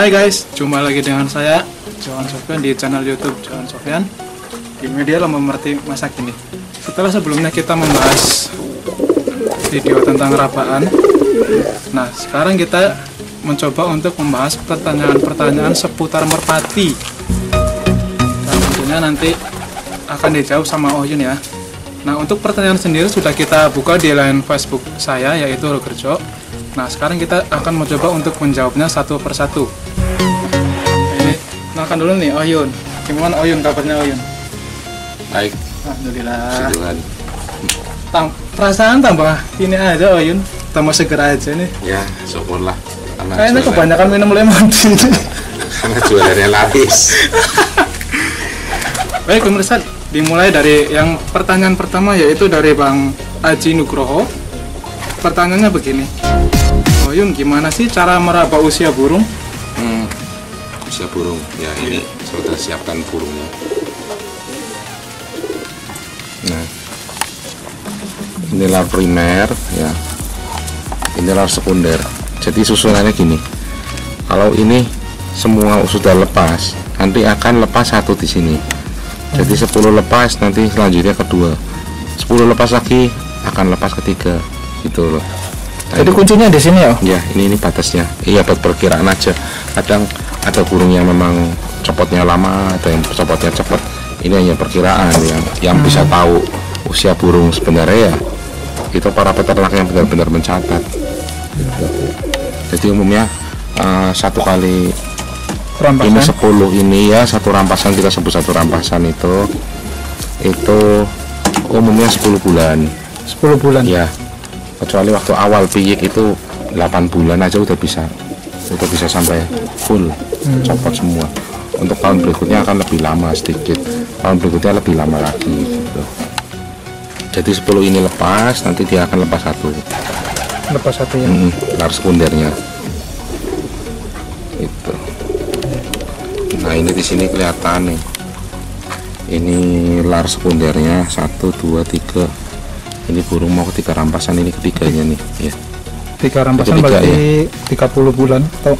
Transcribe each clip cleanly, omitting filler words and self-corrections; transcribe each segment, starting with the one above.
Hai guys, jumpa lagi dengan saya Johan Sofyan di channel YouTube Johan Sofyan di media lomba merti masak ini. Setelah sebelumnya kita membahas video tentang rabaan, nah sekarang kita mencoba untuk membahas pertanyaan-pertanyaan seputar merpati. Dan tentunya nanti akan dijawab sama Oyun ya. Nah untuk pertanyaan sendiri sudah kita buka di line Facebook saya yaitu Rogerjo. Nah sekarang kita akan mencoba untuk menjawabnya satu persatu. Ini kenalkan dulu nih Oyun. Gimana Oyun, kabarnya Oyun? Baik. Alhamdulillah. Perasaan tambah ini aja Oyun, tambah seger aja nih. Ya, syukurlah. Kayaknya kebanyakan minum lemon tea. Karena jualannya laris. Baik pemirsa, dimulai dari yang pertanyaan pertama yaitu dari Bang Aji Nugroho. Pertanyaannya begini, Oyun gimana sih cara meraba usia burung? Usia burung, ya ini sudah siapkan burungnya. Nah, inilah primer, ya. Inilah sekunder. Jadi susunannya gini. Kalau ini semua sudah lepas, nanti akan lepas satu di sini. Jadi 10 lepas, nanti selanjutnya kedua. 10 lepas lagi, akan lepas ketiga. Gitu loh. Nah, Jadi kuncinya di sini ya? Ya, ini batasnya. Iya, buat perkiraan aja. Kadang ada burung yang memang copotnya lama, ada yang copotnya cepat. Ini hanya perkiraan yang bisa tahu usia burung sebenarnya ya. Itu para peternak yang benar-benar mencatat. Jadi umumnya satu kali Rampasan. ini 10 ini ya, satu rampasan, kita sebut satu rampasan itu umumnya 10 bulan. 10 bulan. Ya. Kecuali waktu awal piyik itu 8 bulan aja udah bisa sampai full copot semua. Untuk tahun berikutnya akan lebih lama sedikit, tahun berikutnya lebih lama lagi gitu. Jadi 10 ini lepas, nanti dia akan lepas satu ya. lar sekundernya itu. Nah ini di sini kelihatan nih, ini lar sekundernya 1, 2, 3. Ini burung mau ketiga rampasan, ini ketiganya nih ya. 3 rampasan Ketiga, berarti ya. 30 bulan atau?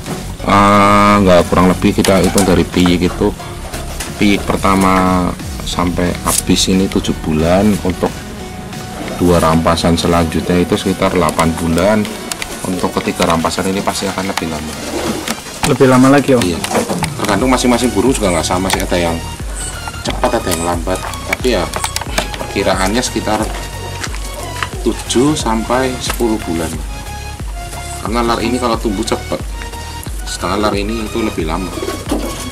Enggak, kurang lebih kita hitung dari piyik itu, piyik pertama sampai habis ini 7 bulan. Untuk 2 rampasan selanjutnya itu sekitar 8 bulan. Untuk ketiga rampasan ini pasti akan lebih lama. Lebih lama lagi ya? Iya, tergantung masing-masing burung juga nggak sama sih, ada yang cepat ada yang lambat, tapi ya perkiraannya sekitar 7 sampai 10 bulan. Karena lar ini kalau tumbuh cepat, sedangkan lar ini itu lebih lama.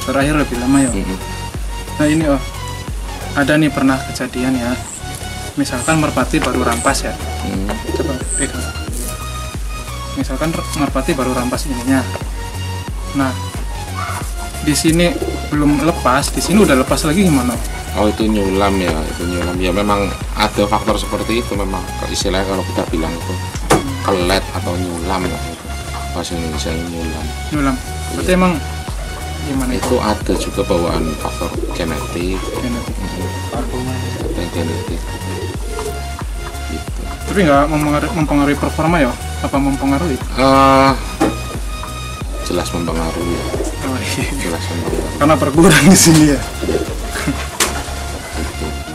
Terakhir lebih lama ya? Nah ini ada nih pernah kejadian ya, misalkan merpati baru rampas ya. Coba pegang. Misalkan merpati baru rampas ininya. Nah di sini belum lepas, di sini udah lepas lagi gimana? Oh itu nyulam ya, ya memang ada faktor seperti itu, memang istilahnya kalau kita bilang itu kelet atau nyulam lah itu. Bahasa Indonesia nyulam. Berarti emang gimana itu ada juga bawaan faktor genetik. Ada genetik. Gitu. Tapi nggak mempengaruhi performa ya? Apa mempengaruhi? Jelas mempengaruhi. Oh, iya. Jelas mempengaruhi. Karena berkurang di sini ya.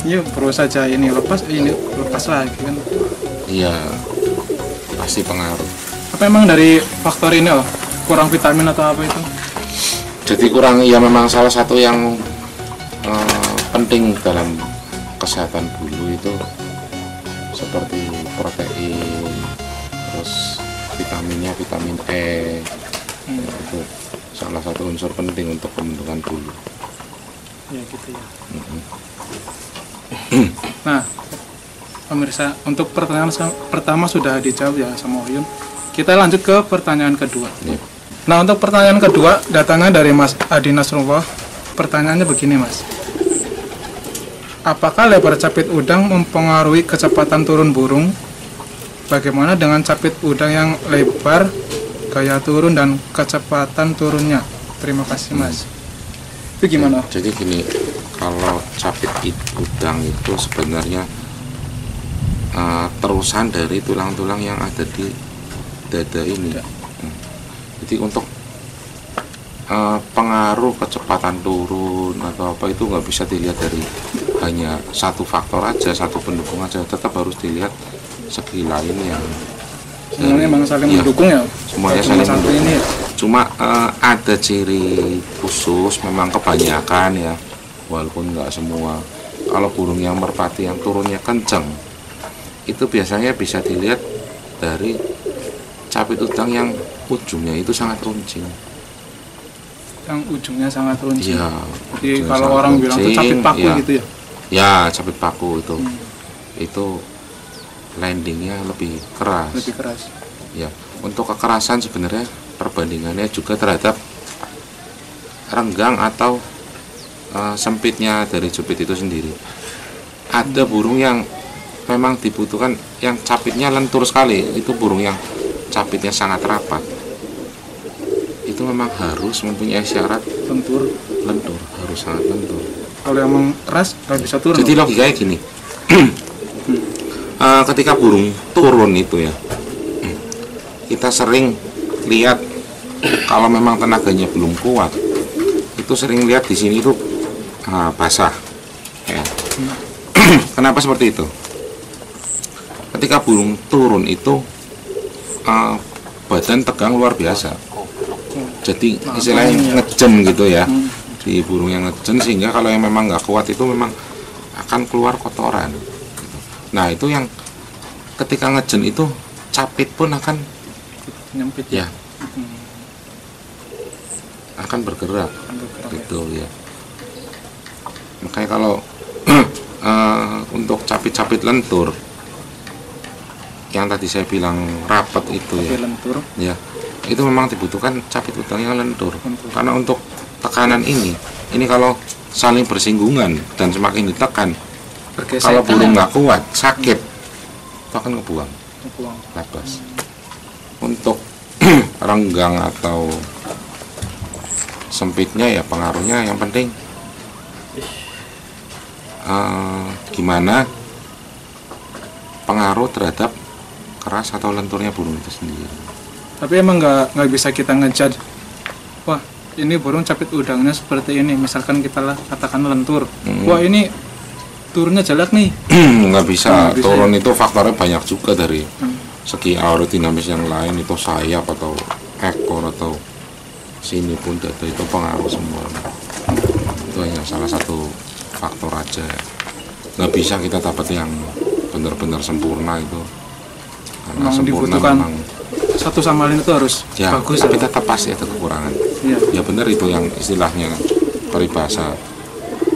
Iya, perlu saja ini lepas lagi kan. Iya, pasti pengaruh. Apa emang dari faktor ini kurang vitamin atau apa itu? Jadi kurang, ya memang salah satu yang penting dalam kesehatan bulu itu seperti protein, terus vitaminnya vitamin E. Itu salah satu unsur penting untuk pembentukan bulu. Ya gitu ya. Nah, pemirsa, untuk pertanyaan pertama sudah dijawab ya sama Oyun. Kita lanjut ke pertanyaan kedua. Nah, untuk pertanyaan kedua datangnya dari Mas Adi Nasrullah. Pertanyaannya begini, Mas. Apakah lebar capit udang mempengaruhi kecepatan turun burung? Bagaimana dengan capit udang yang lebar, gaya turun dan kecepatan turunnya? Terima kasih, Mas. Itu gimana? Jadi gini, kalau capit udang itu sebenarnya terusan dari tulang-tulang yang ada di dada ini. Jadi untuk pengaruh kecepatan turun atau apa itu nggak bisa dilihat dari hanya satu faktor aja, satu pendukung aja, tetap harus dilihat segi lain yang semuanya emang saling mendukung ya, semuanya cuma saling satu mendukung. ini ya. Cuma ada ciri khusus, memang kebanyakan ya, walaupun nggak semua. Kalau burung yang merpati yang turunnya kenceng itu biasanya bisa dilihat dari capit udang yang ujungnya itu sangat runcing. Yang ujungnya sangat runcing. Iya. Jadi kalau orang bilang itu capit paku ya. gitu ya. Ya, capit paku itu. Itu landingnya lebih keras. Lebih keras. Ya, untuk kekerasan sebenarnya perbandingannya juga terhadap renggang atau sempitnya dari cupit itu sendiri. Ada burung yang memang dibutuhkan yang capitnya lentur sekali, itu burung yang capitnya sangat rapat. Itu memang harus mempunyai syarat Lentur. harus sangat lentur. Kalau emang keras nggak bisa turun. Jadi logikanya gini, ketika burung turun itu ya, kita sering lihat kalau memang tenaganya belum kuat, itu sering lihat di sini itu basah. Ya. Kenapa seperti itu? Ketika burung turun itu badan tegang luar biasa. Jadi istilahnya ngejen gitu ya, di burung yang ngejen, sehingga kalau yang memang nggak kuat itu memang akan keluar kotoran. Nah itu yang ketika ngejen itu capit pun akan nyempit ya, akan bergerak gitu ya. Makanya kalau untuk capit-capit lentur yang tadi saya bilang rapat itu ya, lentur. ya itu memang dibutuhkan capit udang yang lentur. Karena untuk tekanan ini kalau saling bersinggungan dan semakin ditekan, kalau burung nggak kuat sakit itu akan ngebuang lepas. Untuk renggang atau sempitnya ya pengaruhnya yang penting gimana pengaruh terhadap keras atau lenturnya burung itu sendiri. Tapi emang nggak bisa kita ngejudge, wah ini burung capit udangnya seperti ini, misalkan kita lah katakan lentur, wah ini turunnya jelek nih. Nggak bisa, turun ya? itu faktornya banyak juga dari segi aerodinamis yang lain, itu sayap atau ekor atau sini pun dada itu pengaruh semua. Itu hanya salah satu faktor aja, nggak bisa kita dapat yang benar-benar sempurna itu. Karena memang sempurna dibutuhkan memang satu sama lain itu harus ya, bagus. tapi ya. tetap pasti ada kekurangan. Ya. Ya benar itu yang istilahnya peribahasa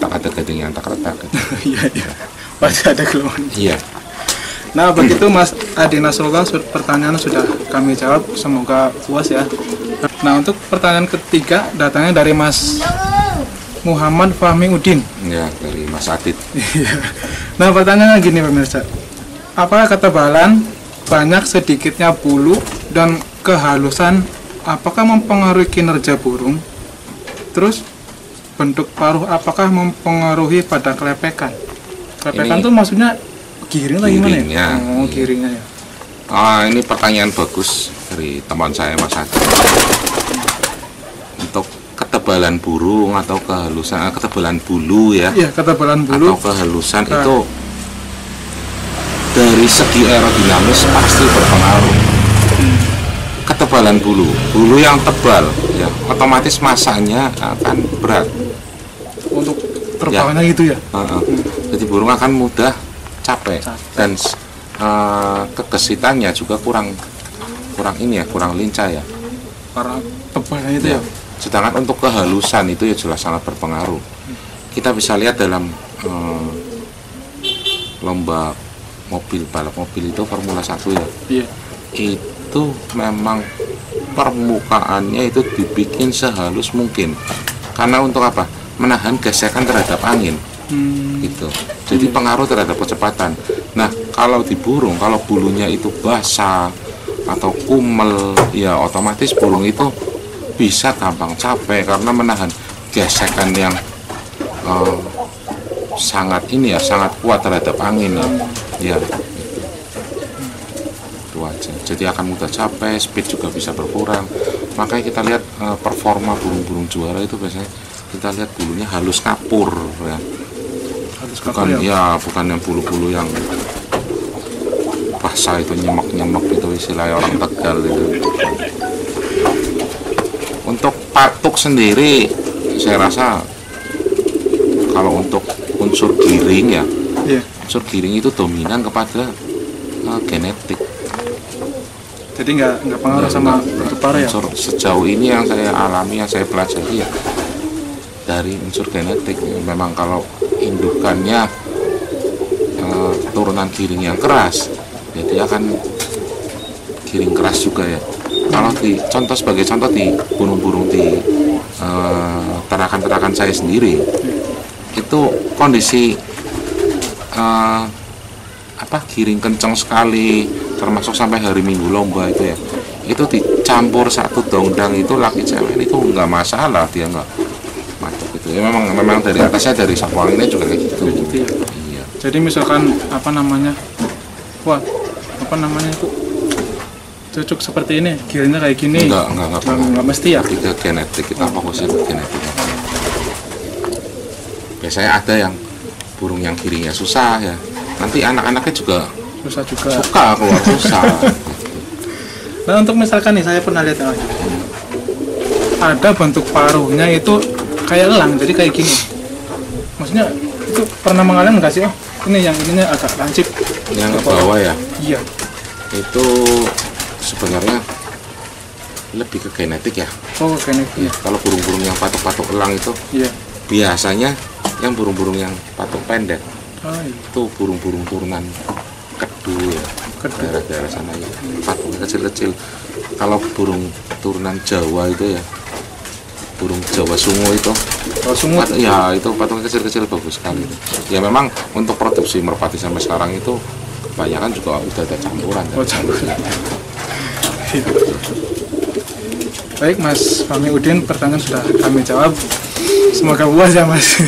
tak ada gading yang tak retak. Iya iya, pasti ada kelemahan. Iya. Nah begitu Mas Adi Nasrullah, pertanyaan sudah kami jawab, semoga puas ya. Nah untuk pertanyaan ketiga datangnya dari Mas Muhammad Fahmi Udin. Ya, dari Mas Adit. Nah pertanyaannya gini pemirsa, apakah ketebalan, banyak sedikitnya bulu, dan kehalusan apakah mempengaruhi kinerja burung? Terus bentuk paruh apakah mempengaruhi pada kelepekan? Kelepekan itu maksudnya giring atau gimana ya? Oh, giringnya ya. Ini pertanyaan bagus dari teman saya Mas Adit. Untuk ketebalan burung atau kehalusan, ketebalan bulu ya. Iya, ketebalan bulu atau kehalusan itu dari segi aerodinamis pasti berpengaruh. Ketebalan bulu yang tebal ya, otomatis masanya akan berat. Untuk terbangnya ya. Gitu ya. Jadi burung akan mudah capek. Dan kegesitannya juga kurang ini ya, kurang lincah ya. Karena tebalnya itu ya. Sedangkan untuk kehalusan itu ya jelas sangat berpengaruh. Kita bisa lihat dalam lomba balap mobil itu Formula 1 ya. Iya. Itu memang permukaannya itu dibikin sehalus mungkin. Karena untuk apa? Menahan gesekan terhadap angin. Gitu. Jadi pengaruh terhadap kecepatan. Nah, kalau di burung, kalau bulunya itu basah atau kumel, ya otomatis burung itu bisa gampang capek karena menahan gesekan yang sangat kuat terhadap angin ya. Itu aja. Jadi akan mudah capek, speed juga bisa berkurang. Makanya kita lihat performa burung-burung juara itu biasanya kita lihat bulunya halus kapur ya. Halus Bukan kapur ya. bukan yang bulu-bulu yang basah itu, nyemek-nyemek itu istilahnya orang Tegal itu. Untuk patuk sendiri saya rasa kalau untuk unsur giring ya, Iya. unsur giring itu dominan kepada genetik. Jadi nggak pengaruh sama bentuk paruh ya. Unsur sejauh ini yang saya alami, yang saya pelajari ya dari unsur genetik. Memang kalau indukannya turunan giring yang keras, ya dia akan giring keras juga ya. Kalau sebagai contoh di burung-burung di terakan-terakan saya sendiri, itu kondisi giring kenceng sekali, termasuk sampai hari Minggu lomba itu ya, itu dicampur satu dongdang itu laki cewek itu nggak masalah, dia nggak matuk itu ya. Memang dari atasnya, dari Sapuang ini juga kayak gitu. Gitu ya. Iya. Jadi misalkan itu cocok seperti ini, giringnya kayak gini. Enggak mesti ya. Tiga genetik, kita fokusin ke genetik. Biasanya ada yang burung yang giringnya susah ya, nanti anak-anaknya juga Susah juga. suka keluar susah. Nah, untuk misalkan nih, saya pernah lihat ada bentuk paruhnya itu kayak elang, jadi kayak gini. Maksudnya itu pernah mengalami nggak sih? Oh, ini yang ininya agak lancip. Yang ke bawah ya, Iya. itu sebenarnya lebih ke genetik ya. Oh, kayaknya iya. Kalau burung-burung yang patuk-patuk elang itu Iya. biasanya yang burung-burung yang patuk pendek Oh, iya. itu burung-burung turunan kedu ya, Kedu. daerah-daerah sana ya, patungnya kecil-kecil. Kalau burung turunan Jawa itu ya, burung Jawa sungu itu, Kalau sungut. ya itu patungnya kecil-kecil bagus sekali. Ya memang untuk produksi merpati sampai sekarang itu kebanyakan juga udah ada campuran. Oh, campuran. Baik Mas Fahmi Udin, pertanyaan sudah kami jawab. Semoga puas ya Mas.